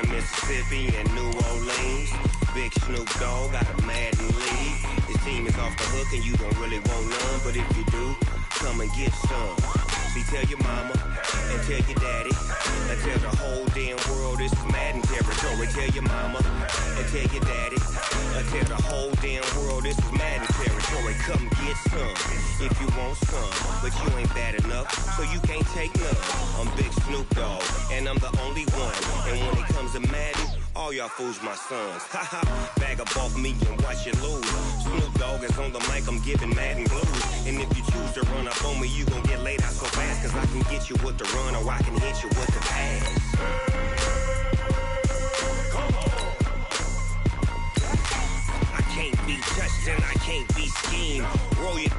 Mississippi and New Orleans. Big Snoop Dogg got a Madden league. His team is off the hook and you don't really want none, but if you do, come and get some. See, tell your mama and tell your daddy and tell the whole damn world this is Madden territory. Tell your mama and tell your daddy and tell the whole damn world this is Madden territory. Come get some if you want some, but you ain't bad enough, so you can't take none. I'm Big Snoop Dogg and I'm the only one, and when it comes to Madden, all y'all fools my sons. Haha, bag up off me and watch you lose. Snoop Dogg is on the mic, I'm giving Madden blues. And if you choose to run up on me, you gon' get laid out so fast, cause I can get you with the run or I can hit you with the pass. I can't be touched and I can't be schemed. Roll you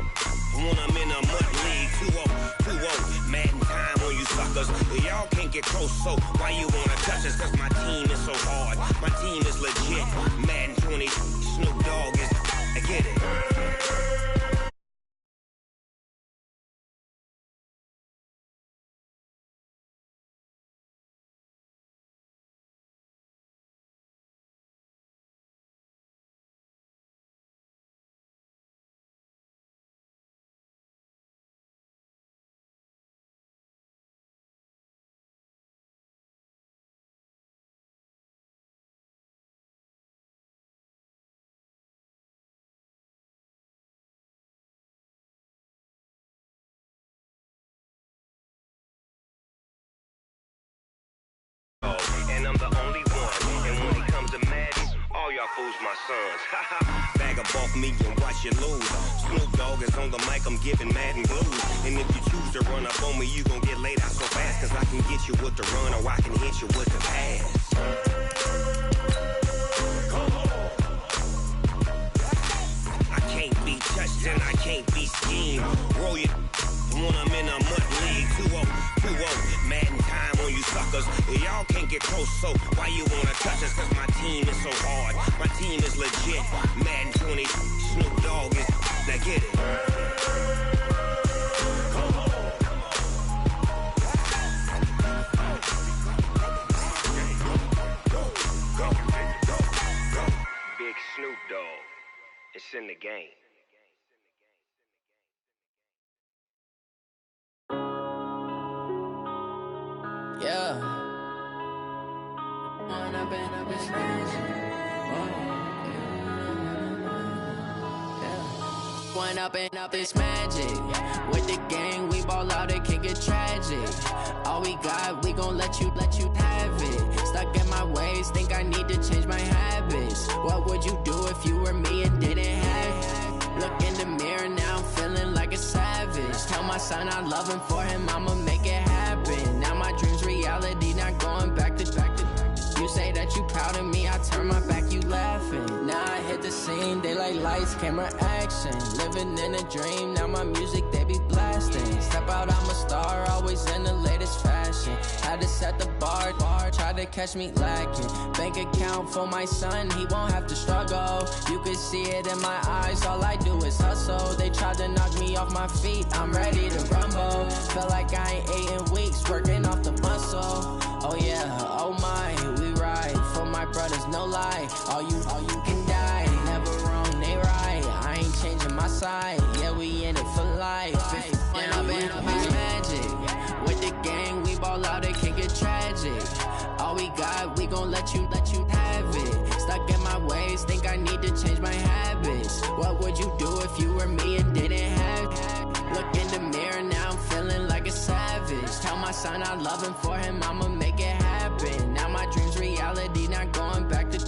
when I'm in a mud league. 2-0, Madden time on you suckers. Y'all can't get close, so why you wanna touch us? Cause my team is so hard, my team is legit. Madden 20, Snoop Dogg is, I get it. And I'm the only one, and when it comes to Madden, all y'all fools my sons. Haha, bag up off me and watch you lose. Snoop Dogg is on the mic, I'm giving Madden blues. And if you choose to run up on me, you gon' get laid out so fast, cause I can get you with the run or I can hit you with the pass. I can't be touched and I can't be schemed. Roll you when I'm in a mud league. 2-0, Madden time on you suckers. Y'all can't get close, so why you wanna touch us? Cause my team is so hard, my team is legit. Madden 20, Snoop Dogg is, now get it. Big Snoop Dogg, it's in the game. Yeah. One up and up is magic. With the gang, we ball out and kick it tragic. All we got, we gon' let you have it. Stuck in my ways, think I need to change my habits. What would you do if you were me and didn't have it? Look in the mirror, now I'm feeling like a savage. Tell my son I love him, for him I'ma make it happen. Now my dream's reality, not going back to. You say that you proud of me, I turn my back, you laughing. Now I hit the scene, daylight lights, camera action. Living in a dream, now my music, they be blasting. Step out, I'm a star, always in the latest fashion. Had to set the bar, try tried to catch me lacking. Bank account for my son, he won't have to struggle. You can see it in my eyes, all I do is hustle. They tried to knock me off my feet, I'm ready to rumble. Feel like I ain't ate in weeks, working off the muscle. Oh yeah, oh my, we ride for my brothers, no lie. All you can die, never wrong, they right. I ain't changing my side, yeah, we in it for life. And I've been magic. With the gang, we ball out, it can get tragic. All we got, we gon' let you have it. Stuck in my ways, think I need to change my habits. What would you do if you were me and didn't have it? Look in the mirror, now I'm feeling like a savage. Tell my son I love him, for him I'ma make it happen. Now my dream's reality, not going back to.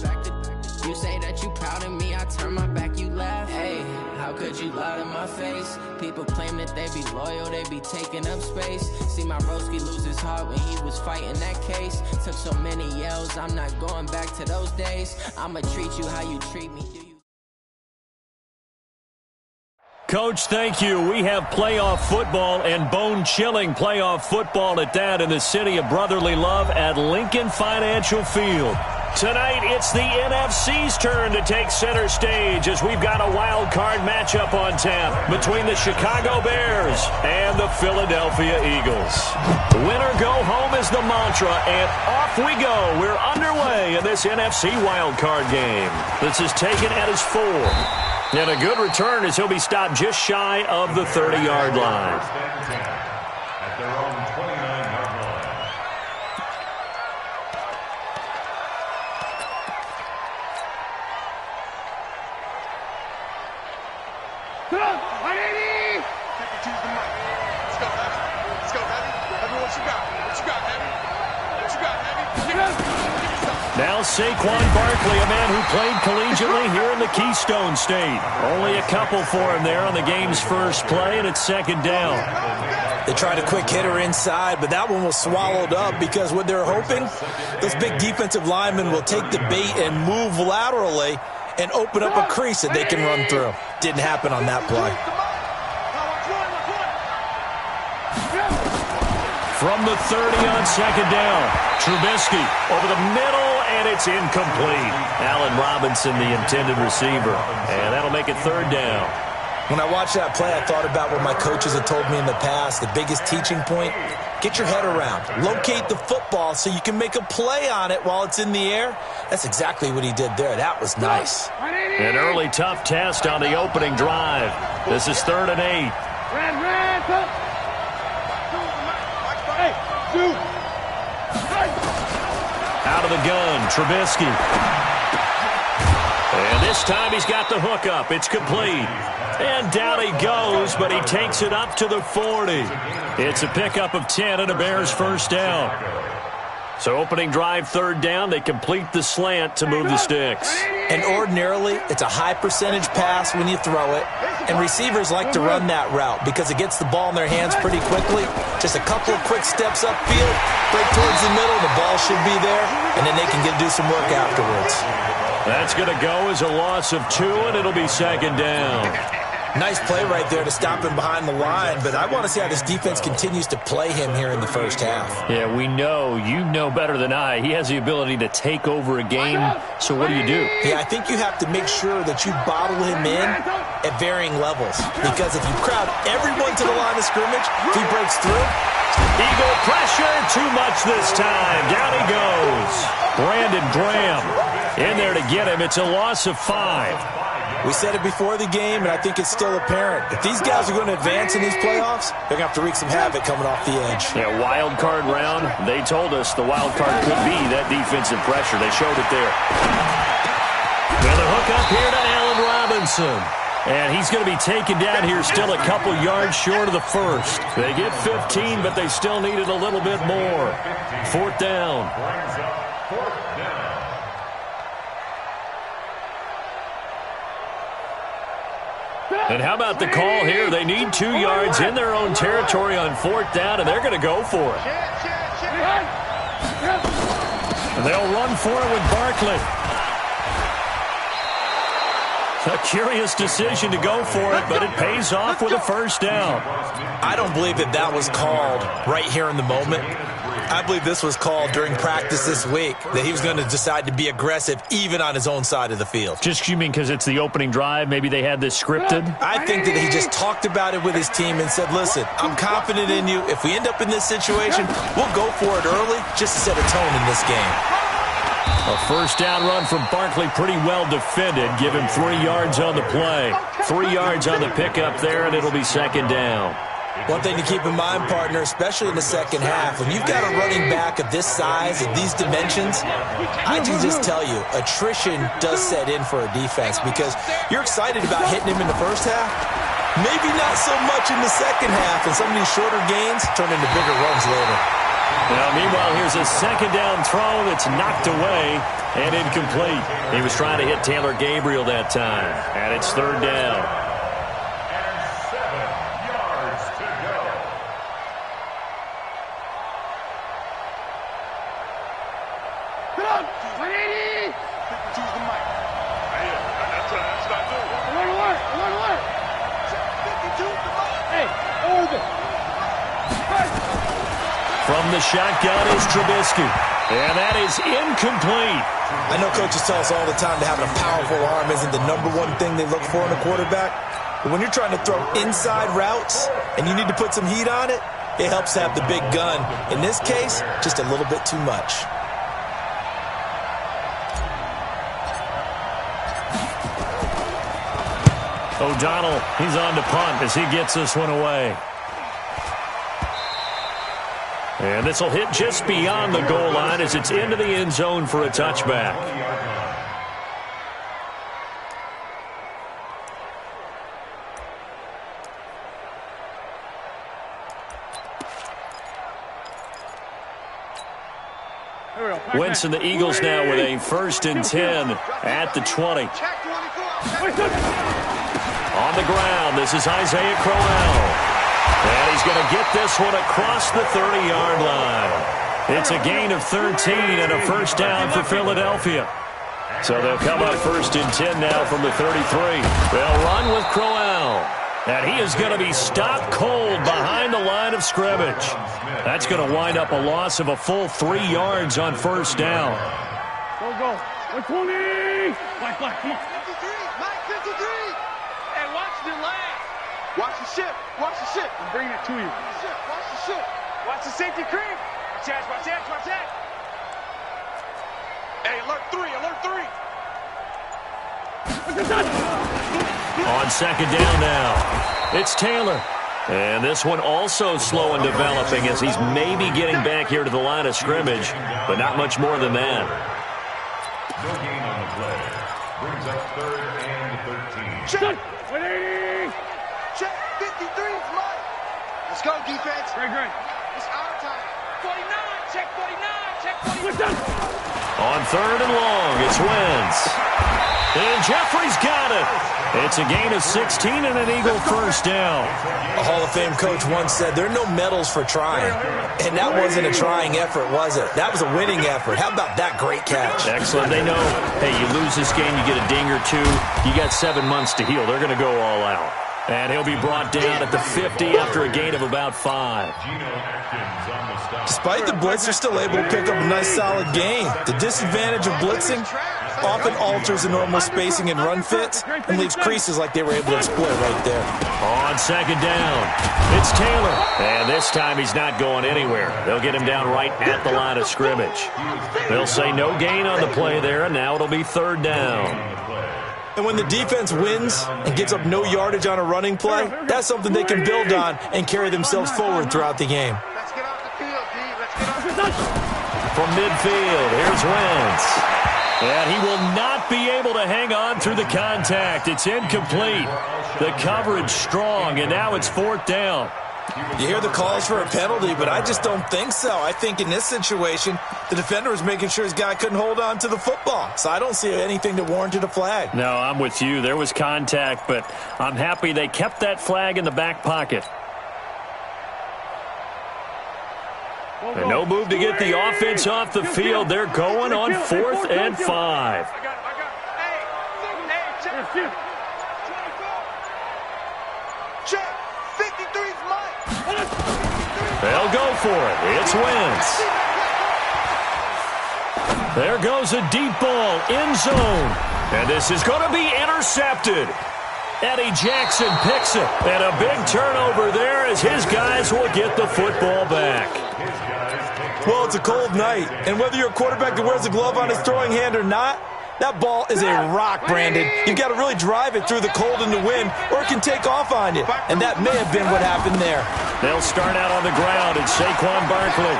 You say that you proud of me, I turn my back, you laugh. Hey, how could you lie to my face? People claim that they be loyal, they be taking up space. See my broski lose his heart when he was fighting that case. Took so many yells, I'm not going back to those days. I'ma treat you how you treat me. Coach, thank you. We have playoff football, and bone-chilling playoff football at that, in the city of brotherly love at Lincoln Financial Field. Tonight, it's the NFC's turn to take center stage as we've got a wild card matchup on tap between the Chicago Bears and the Philadelphia Eagles. Winner go home is the mantra, and off we go. We're underway in this NFC wild card game. This is taken at his 4. And a good return as he'll be stopped just shy of the 30-yard line. At their own 29-yard line. Let's go, Heavy. Let's go, Heavy. Heavy, what you got? What you got, Heavy? What you got, Heavy? Now Saquon Barkley, a man who played collegiately here in the Keystone State. Only a couple for him there on the game's first play, and it's second down. They tried a quick hitter inside, but that one was swallowed up because what they're hoping, those big defensive linemen will take the bait and move laterally and open up a crease that they can run through. Didn't happen on that play. From the 30 on second down, Trubisky over the middle, and it's incomplete. Allen Robinson, the intended receiver, and that'll make it third down. When I watched that play, I thought about what my coaches had told me in the past. The biggest teaching point, get your head around. Locate the football so you can make a play on it while it's in the air. That's exactly what he did there. That was nice. An early tough test on the opening drive. This is 3rd and 8. Out of the gun, Trubisky. And this time he's got the hook up. It's complete. And down he goes, but he takes it up to the 40. It's a pickup of 10 and a Bears first down. So opening drive, 3rd down, they complete the slant to move the sticks. And ordinarily, it's a high percentage pass when you throw it. And receivers like to run that route because it gets the ball in their hands pretty quickly. Just a couple of quick steps upfield, break towards the middle, the ball should be there, and then they can do some work afterwards. That's going to go as a loss of 2, and it'll be second down. Nice play right there to stop him behind the line, but I want to see how this defense continues to play him here in the first half. Yeah, we know. You know better than I. He has the ability to take over a game, so what do? Yeah, I think you have to make sure that you bottle him in at varying levels, because if you crowd everyone to the line of scrimmage, if he breaks through. Eagle pressure, too much this time. Down he goes. Brandon Graham in there to get him. It's a loss of 5. We said it before the game, and I think it's still apparent. If these guys are going to advance in these playoffs, they're going to have to wreak some havoc coming off the edge. Yeah, wild card round. They told us the wild card could be that defensive pressure. They showed it there. Well, the hook up here to Allen Robinson. And he's going to be taken down here still a couple yards short of the first. They get 15, but they still needed a little bit more. 4th down. And how about the call here? They need 2 yards in their own territory on 4th down, and they're going to go for it. And they'll run for it with Barkley. A curious decision to go for it, but it pays off with a first down. I don't believe that was called right here in the moment. I believe this was called during practice this week, that he was going to decide to be aggressive even on his own side of the field. Just, you mean because it's the opening drive? Maybe they had this scripted? I think that he just talked about it with his team and said, listen, I'm confident in you. If we end up in this situation, we'll go for it early just to set a tone in this game. A first down run from Barkley, pretty well defended. Give him 3 yards on the play. 3 yards on the pickup there, and it'll be second down. One thing to keep in mind, partner, especially in the second half, when you've got a running back of this size, of these dimensions, I can just tell you, attrition does set in for a defense because you're excited about hitting him in the first half. Maybe not so much in the second half, and some of these shorter gains turn into bigger runs later. Now, meanwhile, here's a second down throw that's knocked away and incomplete. He was trying to hit Taylor Gabriel that time, and it's third down. And 7 yards to go. Get up! 180! 52's the mic. Hey, that's what I do. Alert! 52's the mic. Hey, over. From the shotgun is Trubisky, and that is incomplete. I know coaches tell us all the time that having a powerful arm isn't the number one thing they look for in a quarterback. But when you're trying to throw inside routes and you need to put some heat on it, it helps to have the big gun. In this case, just a little bit too much. O'Donnell, he's on to punt as he gets this one away. And this will hit just beyond the goal line as it's into the end zone for a touchback. Wentz and the Eagles now with a 1st and 10 at the 20. On the ground, this is Isaiah Crowell. And he's going to get this one across the 30-yard line. It's a gain of 13 and a first down for Philadelphia. So they'll come up 1st and 10 now from the 33. They'll run with Crowell. And he is going to be stopped cold behind the line of scrimmage. That's going to wind up a loss of a full 3 yards on first down. Go. 120. Black, come on. 53. Mike, 53. Hey, watch the leg. Watch the ship. I'm bringing it to you. Watch the ship. Watch the safety creep. Watch that. Hey, alert 3. On second down now, it's Taylor. And this one also slow and developing as he's maybe getting back here to the line of scrimmage, but not much more than that. No gain on the play. Brings up 3rd and 13. Check. 180. Check. 53's mine. Let's go, defense. Great. It's our time. 49. Check 49. On 3rd and long, it's Wentz. And Jeffrey's got it. It's a gain of 16 and an Eagle first down. A Hall of Fame coach once said there are no medals for trying. And that wasn't a trying effort, was it? That was a winning effort. How about that great catch? Excellent. They know, hey, you lose this game, you get a ding or two. You got 7 months to heal. They're going to go all out. And he'll be brought down at the 50 after a gain of about 5. Despite the blitz, they're still able to pick up a nice solid gain. The disadvantage of blitzing often alters the normal spacing and run fits and leaves creases like they were able to exploit right there. On second down, it's Taylor. And this time he's not going anywhere. They'll get him down right at the line of scrimmage. They'll say no gain on the play there, and now it'll be 3rd down. And when the defense wins and gives up no yardage on a running play, that's something they can build on and carry themselves forward throughout the game. Let's get off the field, D. Let's get off. From midfield, here's Wentz. And he will not be able to hang on through the contact. It's incomplete. The coverage strong, and now it's 4th down. You hear the calls for a penalty, but I just don't think so. I think in this situation, the defender was making sure his guy couldn't hold on to the football. So I don't see anything that warranted a flag. No, I'm with you. There was contact, but I'm happy they kept that flag in the back pocket. And no move to get the offense off the field. They're going on 4th and 5. I got it. Hey, check. 24. Check. 53's mine. They'll go for it. It's Wentz. There goes a deep ball, end zone. And this is going to be intercepted. Eddie Jackson picks it. And a big turnover there as his guys will get the football back. Well, it's a cold night. And whether you're a quarterback that wears a glove on his throwing hand or not, that ball is a rock, Brandon. You've got to really drive it through the cold and the wind, or it can take off on you. And that may have been what happened there. They'll start out on the ground. It's Saquon Barkley.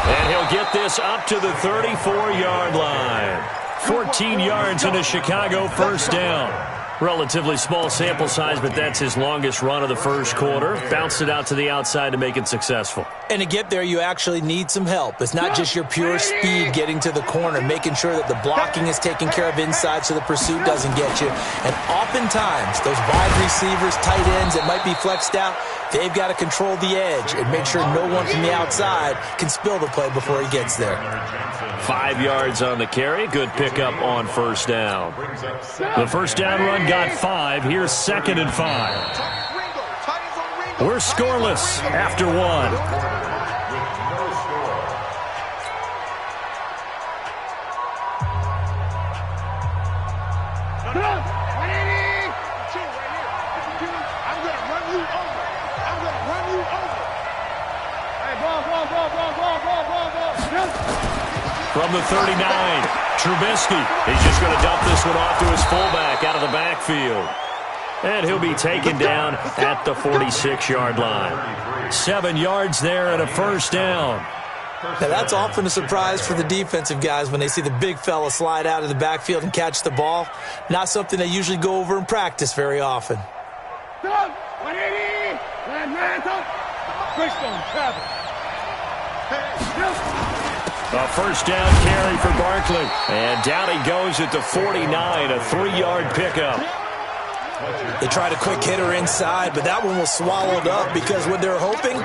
And he'll get this up to the 34-yard line. 14 yards in a Chicago first down. Relatively small sample size, but that's his longest run of the first quarter. Bounced it out to the outside to make it successful. And to get there, you actually need some help. It's not just your pure speed getting to the corner, making sure that the blocking is taken care of inside so the pursuit doesn't get you. And oftentimes, those wide receivers, tight ends that might be flexed out, they've got to control the edge and make sure no one from the outside can spill the play before he gets there. 5 yards on the carry. Good pickup on first down. The first down run got 5. Here's 2nd and 5. We're scoreless after 1. From the 39, Trubisky. He's just going to dump this one off to his fullback out of the backfield. And he'll be taken down at the 46-yard line. 7 yards there and a first down. Now, that's often a surprise for the defensive guys when they see the big fella slide out of the backfield and catch the ball. Not something they usually go over in practice very often. A first down carry for Barkley. And down he goes at the 49, a 3-yard pickup. They tried a quick hitter inside, but that one was swallowed up because what they're hoping,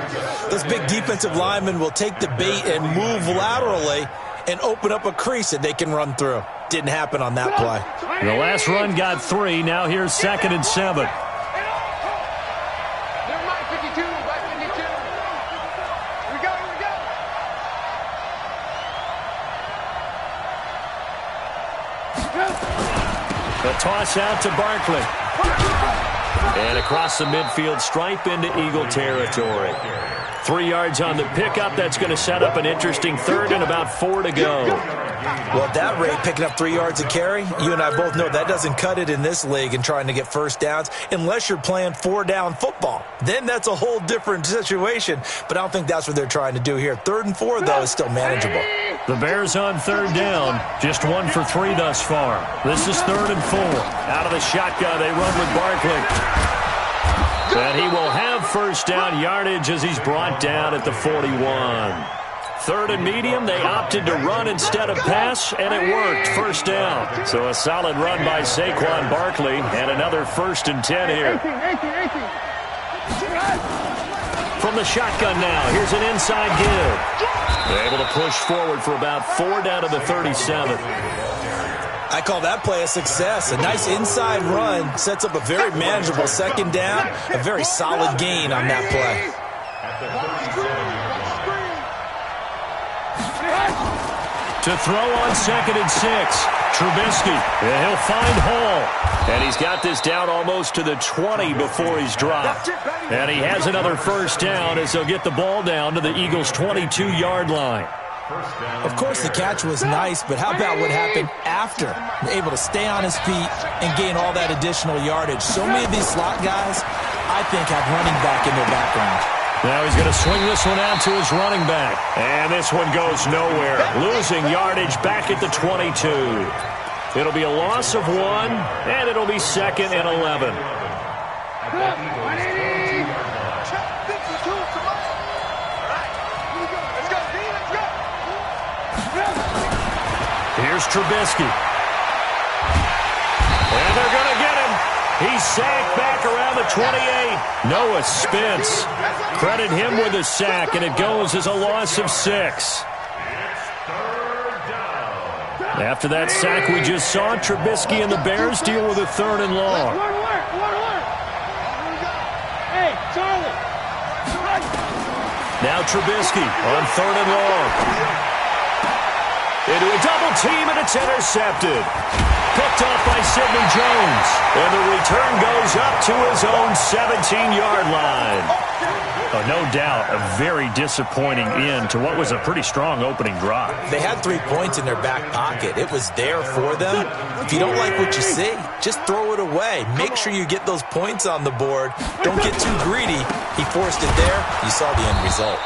those big defensive linemen will take the bait and move laterally and open up a crease that they can run through. Didn't happen on that play. The last run got 3. Now here's 2nd and 7. The toss out to Barkley. And across the midfield stripe into Eagle territory. 3 yards on the pickup. That's going to set up an interesting third and about 4 to go. Well, at that rate, picking up 3 yards a carry, you and I both know that doesn't cut it in this league and trying to get first downs unless you're playing 4-down football. Then that's a whole different situation, but I don't think that's what they're trying to do here. 3rd and 4, though, is still manageable. The Bears on 3rd down, just 1 for 3 thus far. This is 3rd and 4. Out of the shotgun, they run with Barkley. And he will have first down yardage as he's brought down at the 41. 3rd and medium, they opted to run instead of pass, and it worked. First down. So a solid run by Saquon Barkley, and another 1st and 10 here. From the shotgun now, here's an inside give. They're able to push forward for about 4 down to the 37. I call that play a success. A nice inside run sets up a very manageable 2nd down, a very solid gain on that play. To throw on 2nd and 6, Trubisky. And he'll find Hall. And he's got this down almost to the 20 before he's dropped. And he has another first down as they'll get the ball down to the Eagles' 22-yard line. Of course, the catch was nice, but how about what happened after? Able to stay on his feet and gain all that additional yardage. So many of these slot guys, I think, have running back in their background. Now he's going to swing this one out to his running back. And this one goes nowhere. Losing yardage back at the 22. It'll be a loss of 1, and it'll be 2nd and 11. Here's Trubisky. And they're going to get him. He's sacked back around the 28. Noah Spence. Credit him with a sack, and it goes as a loss of 6. After that sack we just saw, Trubisky and the Bears deal with a 3rd and long. Now Trubisky on 3rd and long. Into a double team, and it's intercepted. Picked off by Sidney Jones. And the return goes up to his own 17-yard line. Oh, no doubt, a very disappointing end to what was a pretty strong opening drive. They had 3 points in their back pocket. It was there for them. If you don't like what you see, just throw it away. Make sure you get those points on the board. Don't get too greedy. He forced it there. You saw the end result.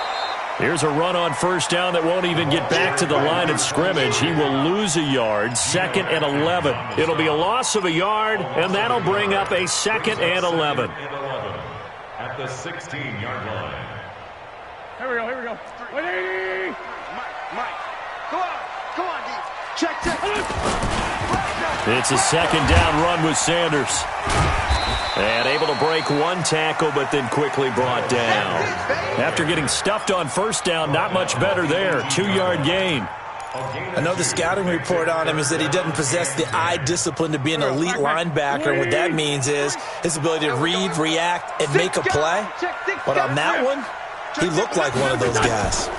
Here's a run on 1st down that won't even get back to the line of scrimmage. He will lose a yard, 2nd and 11. It'll be a loss of a yard, and that'll bring up a 2nd and 11. At the 16-yard line. Here we go. 180. Mike. Go on, D. Check. It's a 2nd down run with Sanders. And able to break 1 tackle, but then quickly brought down. After getting stuffed on 1st down, not much better there. 2-yard gain. I know the scouting report on him is that he doesn't possess the eye discipline to be an elite linebacker. And what that means is his ability to read, react, and make a play. But on that one, he looked like one of those guys.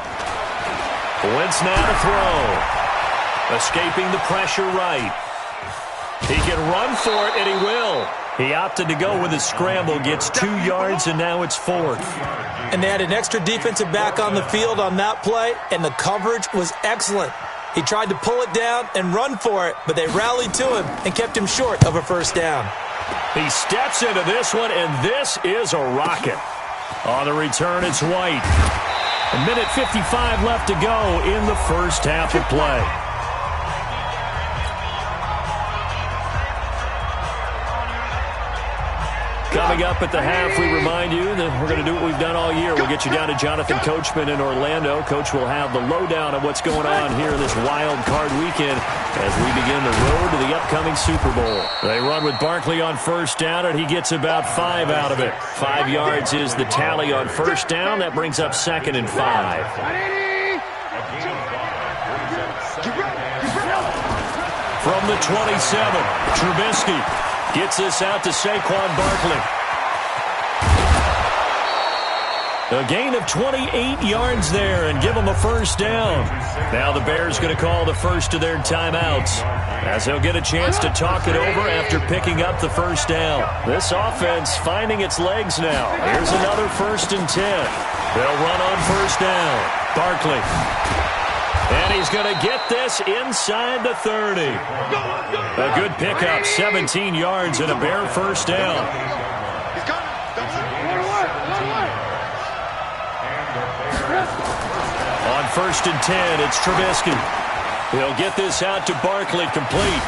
Wentz now to throw. Escaping the pressure right. He can run for it, and he will. He opted to go with a scramble, gets 2 yards, and now it's 4th. And they had an extra defensive back on the field on that play, and the coverage was excellent. He tried to pull it down and run for it, but they rallied to him and kept him short of a 1st down. He steps into this one, and this is a rocket. On the return, it's White. 1:55 left to go in the 1st half of play. Coming up at the half, we remind you that we're going to do what we've done all year. We'll get you down to Jonathan Coachman in Orlando. Coach will have the lowdown of what's going on here in this wild card weekend as we begin the road to the upcoming Super Bowl. They run with Barkley on 1st down, and he gets about 5 out of it. 5 yards is the tally on 1st down. That brings up 2nd and 5. From the 27, Trubisky gets this out to Saquon Barkley. A gain of 28 yards there and give them a 1st down. Now the Bears going to call the first of their timeouts as they'll get a chance to talk it over after picking up the 1st down. This offense finding its legs now. Here's another 1st and 10. They'll run on 1st down. Barkley. And he's going to get this inside the 30. A good pickup, 17 yards and a Bear 1st down. On 1st and 10, it's Trubisky. He'll get this out to Barkley, complete.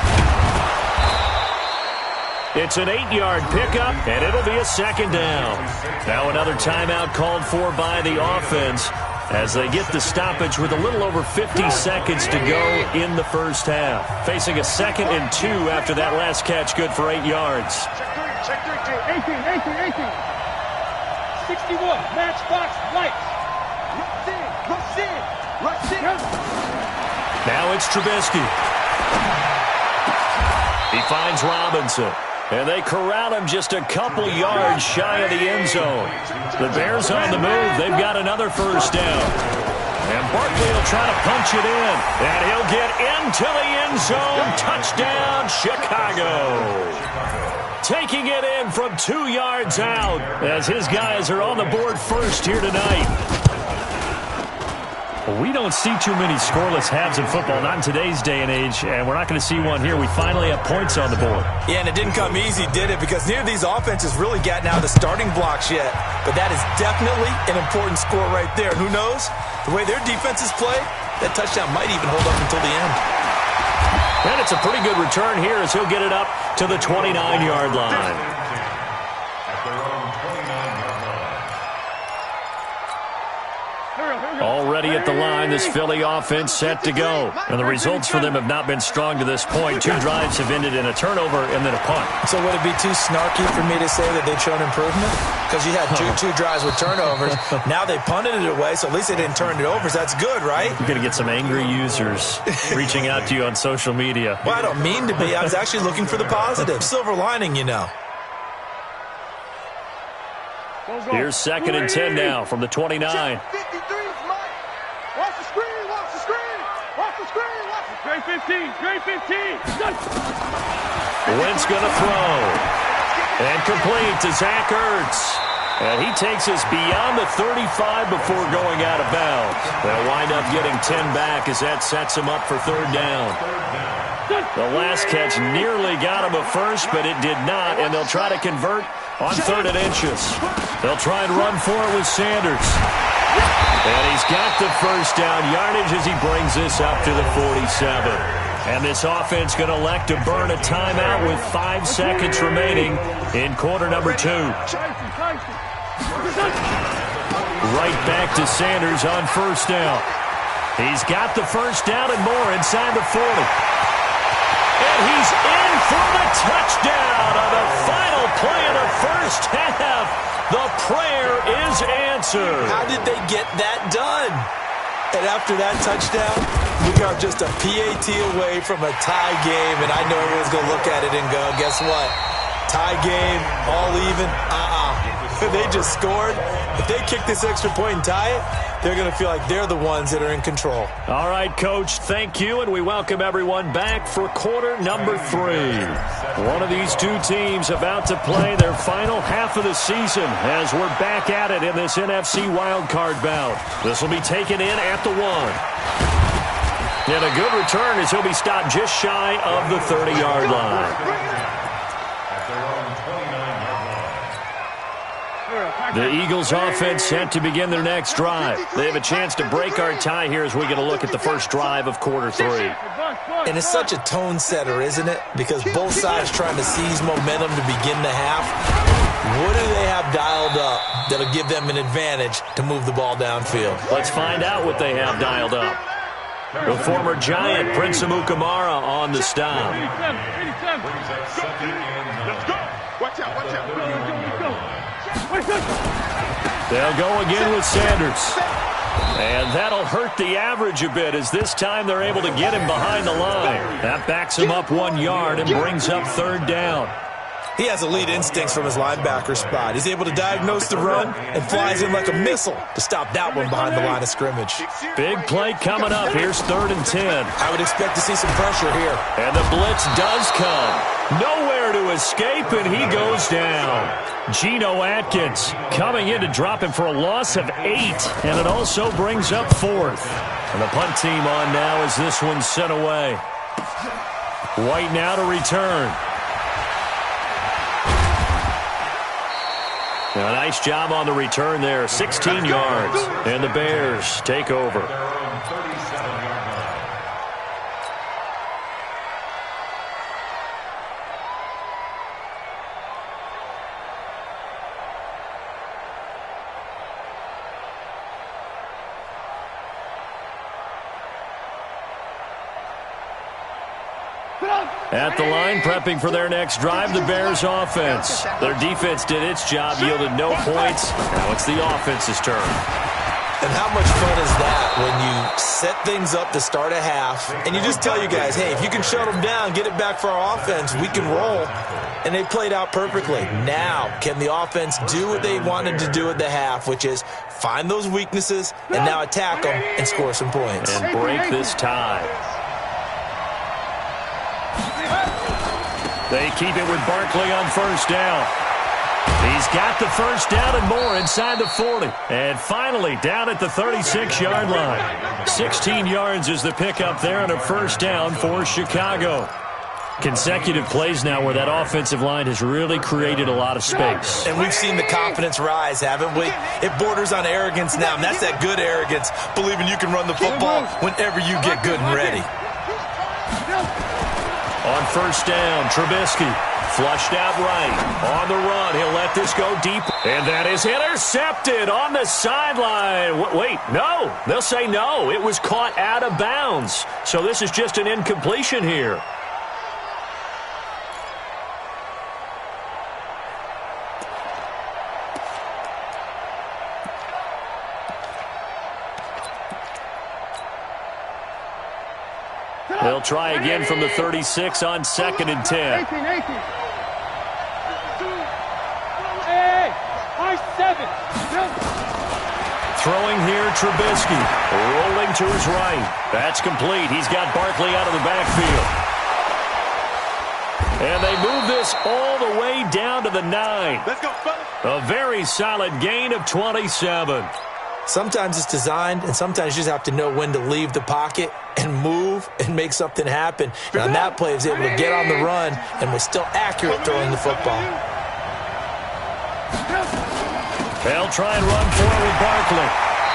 It's an 8-yard pickup, and it'll be a 2nd down. Now another timeout called for by the offense as they get the stoppage with a little over 50 seconds to go in the 1st half. Facing a 2nd and 2 after that last catch, good for 8 yards. Check 3, 18. 61, matchbox, lights. Rush in. Now it's Trubisky. He finds Robinson. And they corral him just a couple yards shy of the end zone. The Bears on the move. They've got another 1st down. And Barkley will try to punch it in. And he'll get into the end zone. Touchdown, Chicago. Taking it in from 2 yards out as his guys are on the board first here tonight. We don't see too many scoreless halves in football, not in today's day and age, and we're not going to see one here. We finally have points on the board. Yeah, and it didn't come easy, did it? Because neither of these offenses really gotten out of the starting blocks yet. But that is definitely an important score right there. Who knows? The way their defenses play, that touchdown might even hold up until the end. And it's a pretty good return here as he'll get it up to the 29-yard line. Already at the line, this Philly offense set to go. And the results for them have not been strong to this point. 2 drives have ended in a turnover and then a punt. So would it be too snarky for me to say that they've shown improvement? Because you had two drives with turnovers. Now they punted it away, so at least they didn't turn it over. So that's good, right? You're going to get some angry users reaching out to you on social media. Well, I don't mean to be. I was actually looking for the positive. Silver lining, you know. Here's 2nd and 10 now from the 29. 53. screen, watch the screen. Watch the screen, watch the screen. Grade 15, grade 15. Wentz going to throw. And complete to Zach Ertz. And he takes us beyond the 35 before going out of bounds. They'll wind up getting 10 back as that sets him up for third down. The last catch nearly got him a first, but it did not, and they'll try to convert on 3rd and inches. They'll try and run for it with Sanders. And he's got the first down yardage as he brings this up to the 47. And this offense going to elect to burn a timeout with 5 seconds remaining in quarter number 2. Right back to Sanders on first down. He's got the first down and more inside the 40. And he's in for the touchdown on the final play of the first half. The prayer is answered. How did they get that done? And after that touchdown, we are just a PAT away from a tie game, and I know everyone's going to look at it and go, guess what? Tie game, all even, They just scored. If they kick this extra point and tie it, they're going to feel like they're the ones that are in control. All right, Coach, thank you, and we welcome everyone back for quarter number 3. One of these two teams about to play their final half of the season as we're back at it in this NFC wildcard bout. This will be taken in at the 1. And a good return as he'll be stopped just shy of the 30-yard line. The Eagles offense set to begin their next drive. They have a chance to break our tie here as we get a look at the first drive of quarter 3. And it's such a tone setter, isn't it? Because both sides trying to seize momentum to begin the half. What do they have dialed up that'll give them an advantage to move the ball downfield? Let's find out what they have dialed up. The former Giant, Prince Amukamara, on the stop. Let's go. Watch out, watch out. They'll go again with Sanders. And that'll hurt the average a bit as this time they're able to get him behind the line. That backs him up 1 yard and brings up third down. He has elite instincts from his linebacker spot. He's able to diagnose the run and flies in like a missile to stop that one behind the line of scrimmage. Big play coming up. Here's 3rd and 10. I would expect to see some pressure here. And the blitz does come. Nowhere to escape, and he goes down. Geno Atkins coming in to drop him for a loss of 8, and it also brings up 4th. And the punt team on now as this one's sent away. White now to return. A nice job on the return there, 16 yards, and the Bears take over. At the line, prepping for their next drive, the Bears offense. Their defense did its job, yielded no points. Now it's the offense's turn. And how much fun is that when you set things up to start a half, and you just tell you guys, hey, if you can shut them down, get it back for our offense, we can roll. And they played out perfectly. Now, can the offense do what they wanted to do at the half, which is find those weaknesses and now attack them and score some points. And break this tie. They keep it with Barkley on first down. He's got the first down and more inside the 40. And finally down at the 36-yard line. 16 yards is the pickup there and a first down for Chicago. Consecutive plays now where that offensive line has really created a lot of space. And we've seen the confidence rise, haven't we? It borders on arrogance now, and that's that good arrogance, believing you can run the football whenever you get good and ready. On first down, Trubisky flushed out right. On the run, he'll let this go deep. And that is intercepted on the sideline. Wait, no. They'll say no. It was caught out of bounds. So this is just an incompletion here. They'll try again from the 36 on 2nd and 10. 18. Hey, I 7. Throwing here, Trubisky. Rolling to his right. That's complete. He's got Barkley out of the backfield. And they move this all the way down to the 9. Let's go, fellas. A very solid gain of 27. Sometimes it's designed, and sometimes you just have to know when to leave the pocket and move and make something happen. And on that play, he was able to get on the run and was still accurate throwing the football. They'll try and run for it with Barkley.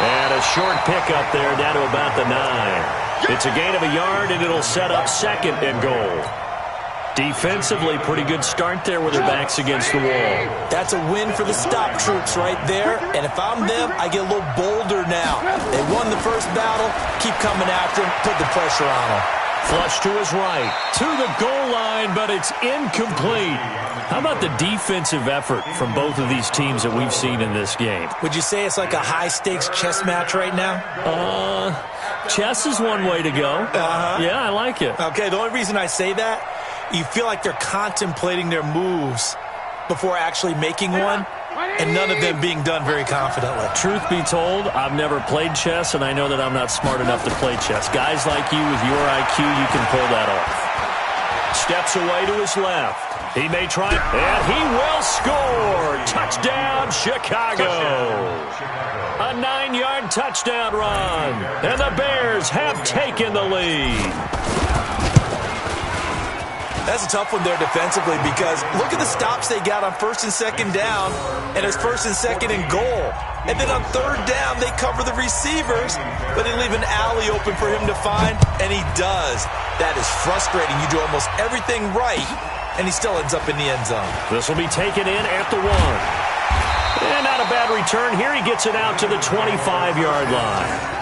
And a short pickup there down to about the 9. It's a gain of a yard, and it'll set up 2nd and goal. Defensively, pretty good start there with their backs against the wall. That's a win for the stop troops right there. And if I'm them, I get a little bolder now. They won the first battle. Keep coming after them. Put the pressure on them. Flush to his right. To the goal line, but it's incomplete. How about the defensive effort from both of these teams that we've seen in this game? Would you say it's like a high-stakes chess match right now? Chess is one way to go. Yeah, I like it. Okay, the only reason I say that, you feel like they're contemplating their moves before actually making one, and none of them being done very confidently. Truth be told, I've never played chess, and I know that I'm not smart enough to play chess. Guys like you with your IQ, you can pull that off. Steps away to his left. He may try, and he will score. Touchdown, Chicago. A 9-yard touchdown run, and the Bears have taken the lead. That's a tough one there defensively because look at the stops they got on 1st and 2nd down, and it's 1st and 2nd and goal. And then on 3rd down, they cover the receivers, but they leave an alley open for him to find, and he does. That is frustrating. You do almost everything right, and he still ends up in the end zone. This will be taken in at the 1. And not a bad return here. He gets it out to the 25-yard line.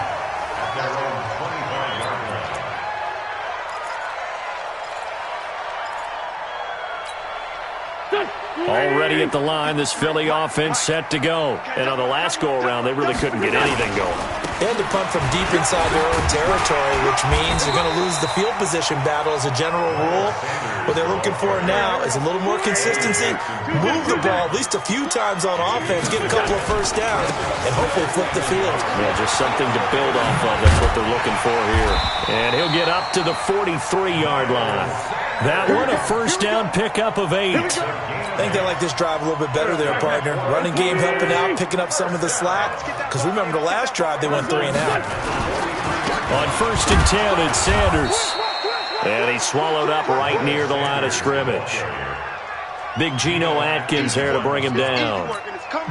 Already at the line, this Philly offense set to go. And on the last go-around, they really couldn't get anything going. They had to punt from deep inside their own territory, which means they're going to lose the field position battle as a general rule. What they're looking for now is a little more consistency, move the ball at least a few times on offense, get a couple of first downs, and hopefully flip the field. Yeah, just something to build off of. That's what they're looking for here. And he'll get up to the 43-yard line. That one, a first down pickup of 8. I think they like this drive a little bit better there, partner. Running game helping out, picking up some of the slack. Because remember the last drive, they went 3 and out. On 1st and 10, it's Sanders. And he's swallowed up right near the line of scrimmage. Big Geno Atkins there to bring him down.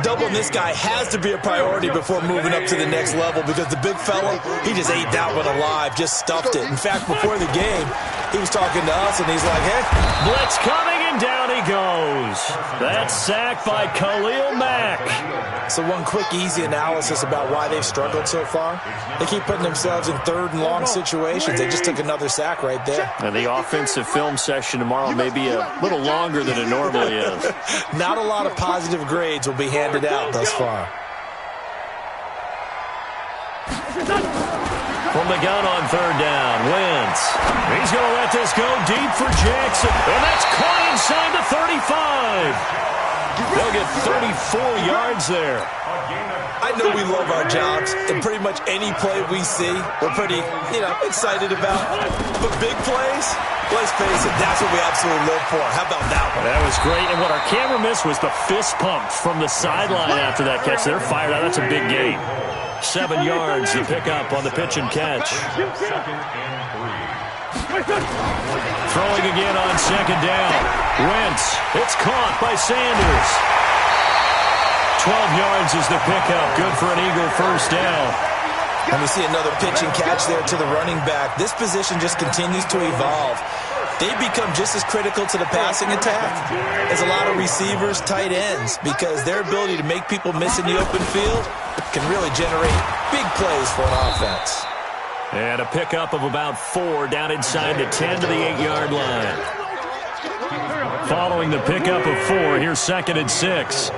Doubling this guy has to be a priority before moving up to the next level because the big fella, he just ate that one alive, just stuffed it. In fact, before the game, he was talking to us, and he's like, hey. Blitz coming, and down he goes. That's sacked by Khalil Mack. So one quick, easy analysis about why they've struggled so far. They keep putting themselves in 3rd and long situations. They just took another sack right there. And the offensive film session tomorrow may be a little longer than it normally is. Not a lot of positive grades will be handed out thus far. From the gun on 3rd down, Wentz. He's going to let this go deep for Jackson. And that's caught inside the 35. They'll get 34 yards there. I know we love our jobs, and pretty much any play we see, we're pretty, excited about. But big plays, let's face it, that's what we absolutely live for. How about that one? That was great, and what our camera missed was the fist pump from the sideline after that catch. They're fired out. That's a big gain. 7 yards to pick up on the pitch and catch. Throwing again on 2nd down. Wentz. It's caught by Sanders. 12 yards is the pickup. Good for an Eagle first down. And we see another pitch and catch there to the running back. This position just continues to evolve. They become just as critical to the passing attack as a lot of receivers, tight ends, because their ability to make people miss in the open field can really generate big plays for an offense. And a pickup of about 4 down inside the 10 to the 8-yard line. Following the pickup of 4, here's 2nd and 6.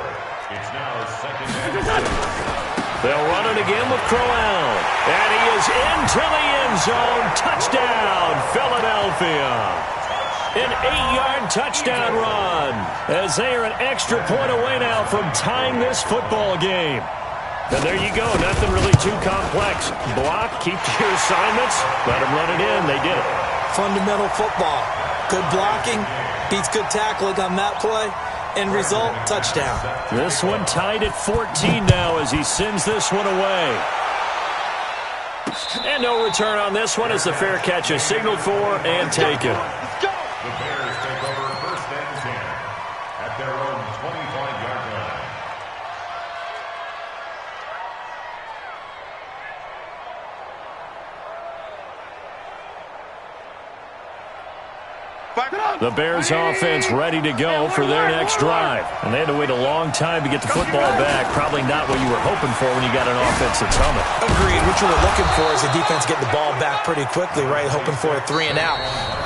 They'll run it again with Crowell. And he is into the end zone. Touchdown, Philadelphia. An 8-yard touchdown run as they are an extra point away now from tying this football game. And there you go. Nothing really too complex. Block, keep to your assignments, let them run it in. They did it. Fundamental football. Good blocking, beats good tackling on that play. End result, touchdown. This one tied at 14 now as he sends this one away. And no return on this one as the fair catch is signaled for and taken. The Bears take over first and 10 at their own 25-yard line. The Bears offense ready to go for their next drive. And they had to wait a long time to get the football back. Probably not what you were hoping for when you got an offense that's humming. Agreed. What you were looking for is the defense getting the ball back pretty quickly, right? Hoping for a 3-and-out.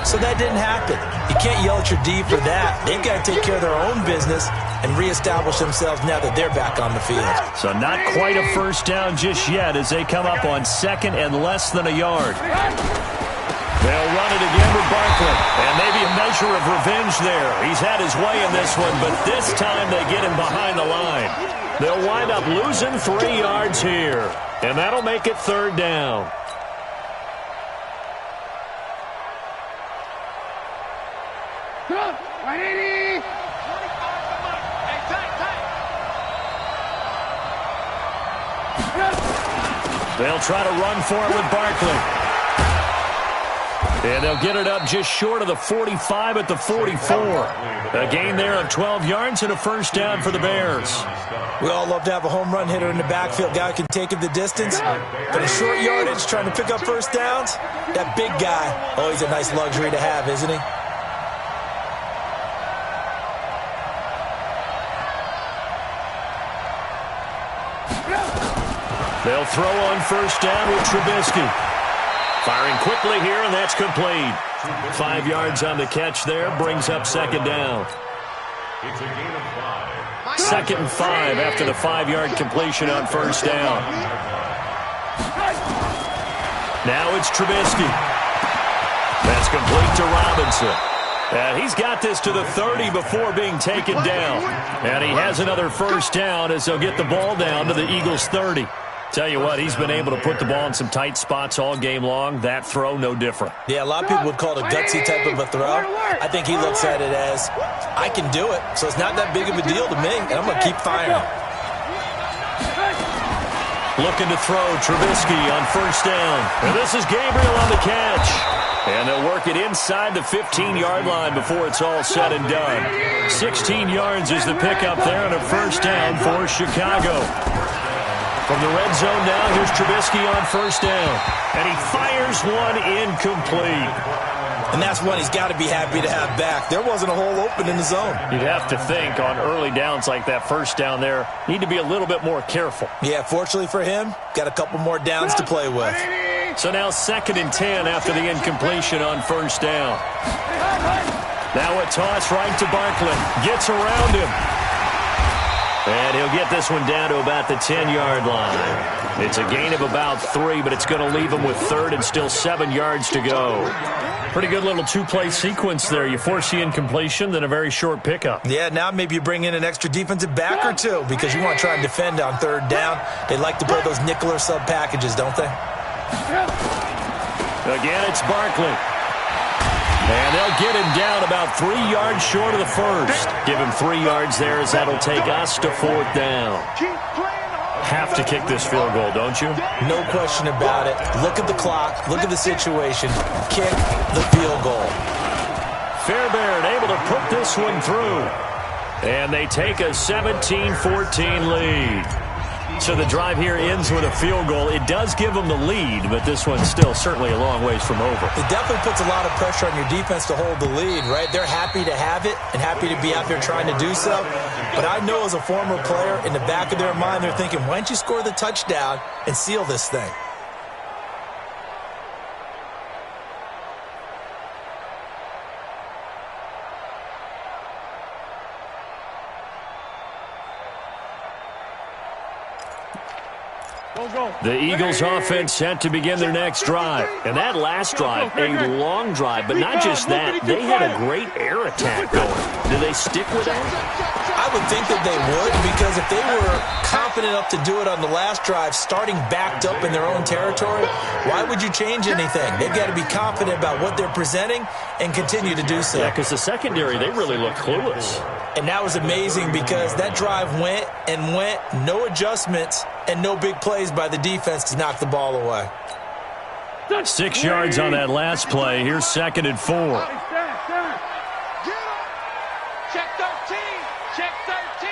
So that didn't happen. You can't yell at your D for that. They've got to take care of their own business and reestablish themselves now that they're back on the field. So not quite a first down just yet as they come up on second and less than a yard. They'll run it again with Barkley. And maybe a measure of revenge there. He's had his way in this one, but this time they get him behind the line. They'll wind up losing 3 yards here. And that'll make it third down. They'll try to run for it with Barkley. And they'll get it up just short of the 45 at the 44. A gain there of 12 yards and a first down for the Bears. We all love to have a home run hitter in the backfield. Guy who can take it the distance. But in short yardage, trying to pick up first downs, that big guy, oh, he's a nice luxury to have, isn't he? They'll throw on first down with Trubisky. Firing quickly here, and that's complete. 5 yards on the catch there, brings up second down. It's a gain of 5. Second and 5 after the 5-yard completion on first down. Now it's Trubisky. That's complete to Robinson. And he's got this to the 30 before being taken down. And he has another first down as they'll get the ball down to the Eagles' 30. Tell you what, he's been able to put the ball in some tight spots all game long. That throw, no different. Yeah, a lot of people would call it a gutsy type of a throw. I think he looks at it as, I can do it, so it's not that big of a deal to me, and I'm going to keep firing. Looking to throw, Trubisky on first down. And this is Gabriel on the catch. And they'll work it inside the 15-yard line before it's all said and done. 16 yards is the pickup there and a first down for Chicago. From the red zone now, here's Trubisky on first down. And he fires one incomplete. And that's one he's got to be happy to have back. There wasn't a hole open in the zone. You'd have to think on early downs like that first down there, need to be a little bit more careful. Yeah, fortunately for him, got a couple more downs to play with. So now second and 10 after the incompletion on first down. Now a toss right to Barkley. Gets around him. And he'll get this one down to about the 10-yard line. It's a gain of about 3, but it's going to leave him with third and still 7 yards to go. Pretty good little two-play sequence there. You force the incompletion, then a very short pickup. Yeah, now maybe you bring in an extra defensive back or two because you want to try and defend on third down. They like to play those nickel or sub packages, don't they? Again, it's Barkley. And they'll get him down about 3 yards short of the first. Give him 3 yards there as that'll take us to fourth down. Have to kick this field goal, don't you? No question about it. Look at the clock. Look at the situation. Kick the field goal. Fairbairn able to put this one through. And they take a 17-14 lead. So the drive here ends with a field goal. It does give them the lead, but this one's still certainly a long ways from over. It definitely puts a lot of pressure on your defense to hold the lead, right? They're happy to have it and happy to be out there trying to do so. But I know as a former player, in the back of their mind, they're thinking, why don't you score the touchdown and seal this thing? The Eagles offense set to begin their next drive. And that last drive, a long drive, but not just that. They had a great air attack going. Do they stick with that? I would think that they would, because if they were confident confident enough to do it on the last drive, starting backed up in their own territory. Why would you change anything? They've got to be confident about what they're presenting and continue to do so. Yeah, because the secondary, they really look clueless. And that was amazing because that drive went and went, no adjustments, and no big plays by the defense to knock the ball away. 6 yards on that last play. Here's 2nd and 4. Check 13. Check 13.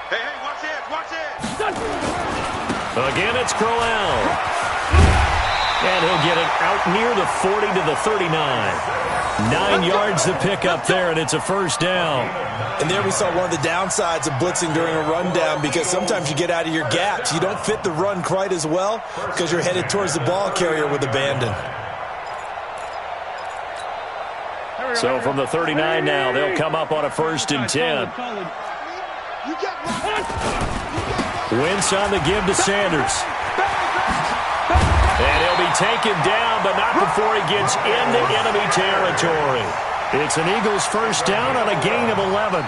Hey, watch it. Watch it. Again, it's Crowell. And he'll get it out near the 40 to the 39. 9 yards to pick up there, and it's a first down. And there we saw one of the downsides of blitzing during a rundown, because sometimes you get out of your gaps. You don't fit the run quite as well because you're headed towards the ball carrier with abandon. So from the 39 now, they'll come up on a 1st and 10. Wentz on the give to Sanders. And he'll be taken down, but not before he gets into enemy territory. It's an Eagles first down on a gain of 11.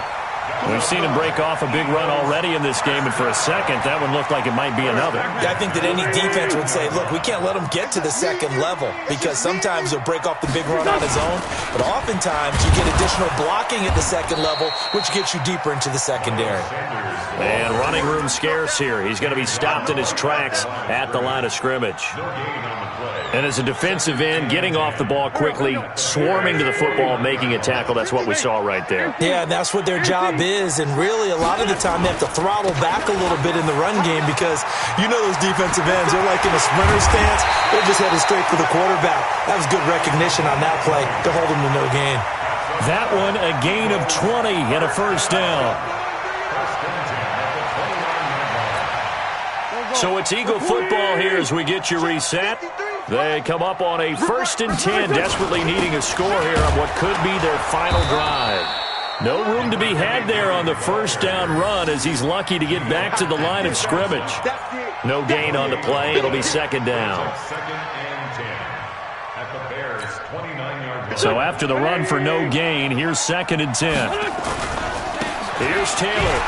We've seen him break off a big run already in this game, and for a second, that one looked like it might be another. Yeah, I think that any defense would say, look, we can't let him get to the second level, because sometimes he'll break off the big run on his own, but oftentimes you get additional blocking at the second level, which gets you deeper into the secondary. And running room scarce here. He's going to be stopped in his tracks at the line of scrimmage. And as a defensive end, getting off the ball quickly, swarming to the football, making a tackle, that's what we saw right there. Yeah, and that's what their job is, and really a lot of the time they have to throttle back a little bit in the run game, because you know those defensive ends, they're like in a sprinter stance, they're just headed straight for the quarterback. That was good recognition on that play to hold them to no gain. That one a gain of 20 and a first down. So it's Eagle football here as we get you reset. They come up on a 1st and 10, desperately needing a score here on what could be their final drive. No room to be had there on the first down run, as he's lucky to get back to the line of scrimmage. No gain on the play. It'll be 2nd down. So after the run for no gain, here's 2nd and 10. Here's Taylor.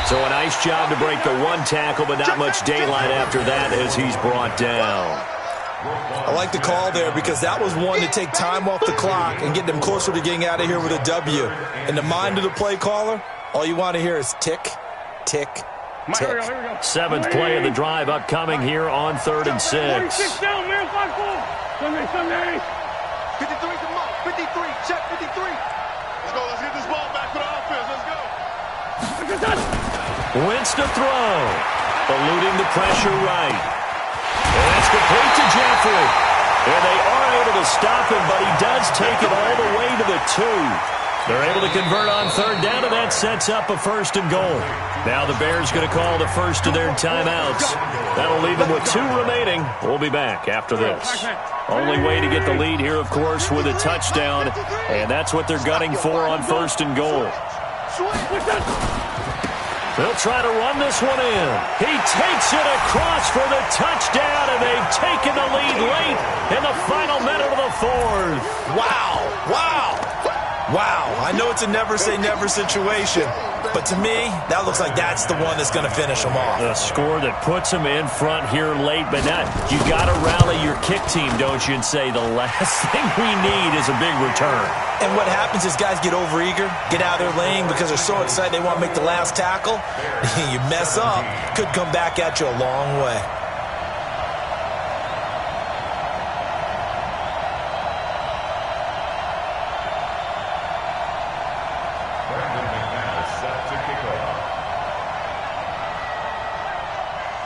So a nice job to break the one tackle, but not much daylight after that as he's brought down. I like the call there, because that was one to take time off the clock and get them closer to getting out of here with a W. In the mind of the play caller, all you want to hear is tick, tick, tick. 7th play of the drive upcoming here on 3rd and 6. 6 down, man, 5-4. Sunday. 53, come on. 53, check 53. Let's go, let's get this ball back for the offense. Let's go. Wentz to throw. Eluding the pressure right. And that's complete to Jeffrey. And they are able to stop him, but he does take it all the way to the 2. They're able to convert on 3rd down, and that sets up a 1st and goal. Now the Bears going to call the first of their timeouts. That'll leave them with 2 remaining. We'll be back after this. Only way to get the lead here, of course, with a touchdown, and that's what they're gunning for on 1st and goal. They'll try to run this one in. He takes it across for the touchdown, and they've taken the lead late in the final minute of the 4th. Wow, wow, wow. I know it's a never-say-never situation, but to me, that looks like that's the one that's going to finish them off. A score that puts them in front here late, but not. You got to rally your kick team, don't you, and say the last thing we need is a big return. And what happens is guys get overeager, get out of their lane because they're so excited they want to make the last tackle. You mess up, could come back at you a long way.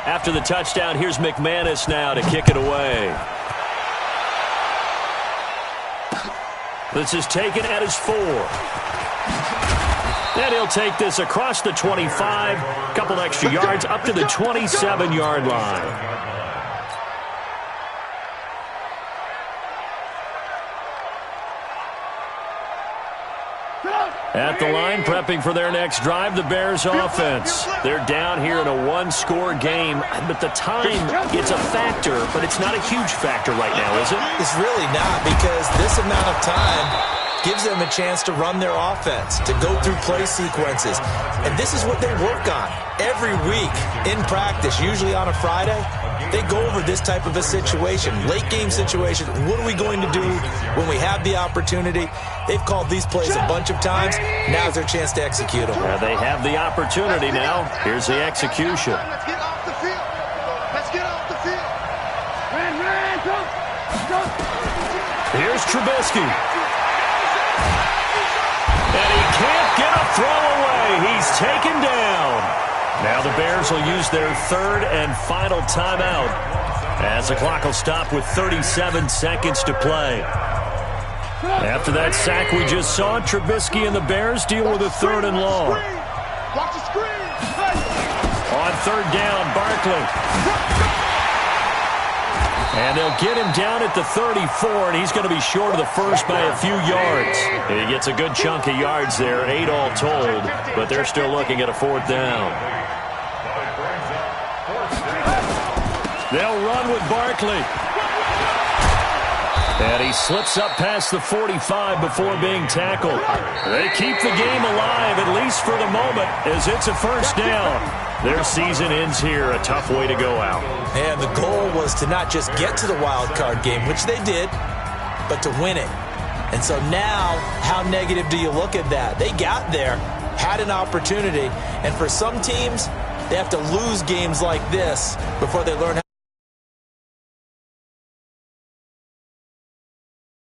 After the touchdown, here's McManus now to kick it away. This is taken at his 4. And he'll take this across the 25, a couple extra yards up to the 27-yard line. At the line, prepping for their next drive, the Bears offense. They're down here in a one-score game, but the time, it's a factor, but it's not a huge factor right now, is it? It's really not, because this amount of time gives them a chance to run their offense, to go through play sequences. And this is what they work on every week in practice, usually on a Friday. They go over this type of a situation, late game situation. What are we going to do when we have the opportunity? They've called these plays a bunch of times. Now's their chance to execute them. They have the opportunity now. Here's the execution. Let's get off the field. Let's get off the field. Ran, go. Here's Trubisky. And he can't get a throw away. He's taken down. Now the Bears will use their third and final timeout as the clock will stop with 37 seconds to play. After that sack we just saw, Trubisky and the Bears deal with a third and long. Watch the screen. On third down, Barkley. And they'll get him down at the 34, and he's going to be short of the first by a few yards. He gets a good chunk of yards there, 8 all told, but they're still looking at a fourth down. They'll run with Barkley. And he slips up past the 45 before being tackled. They keep the game alive, at least for the moment, as it's a first down. Their season ends here, a tough way to go out. And the goal was to not just get to the wild card game, which they did, but to win it. And so now, how negative do you look at that? They got there, had an opportunity, and for some teams, they have to lose games like this before they learn how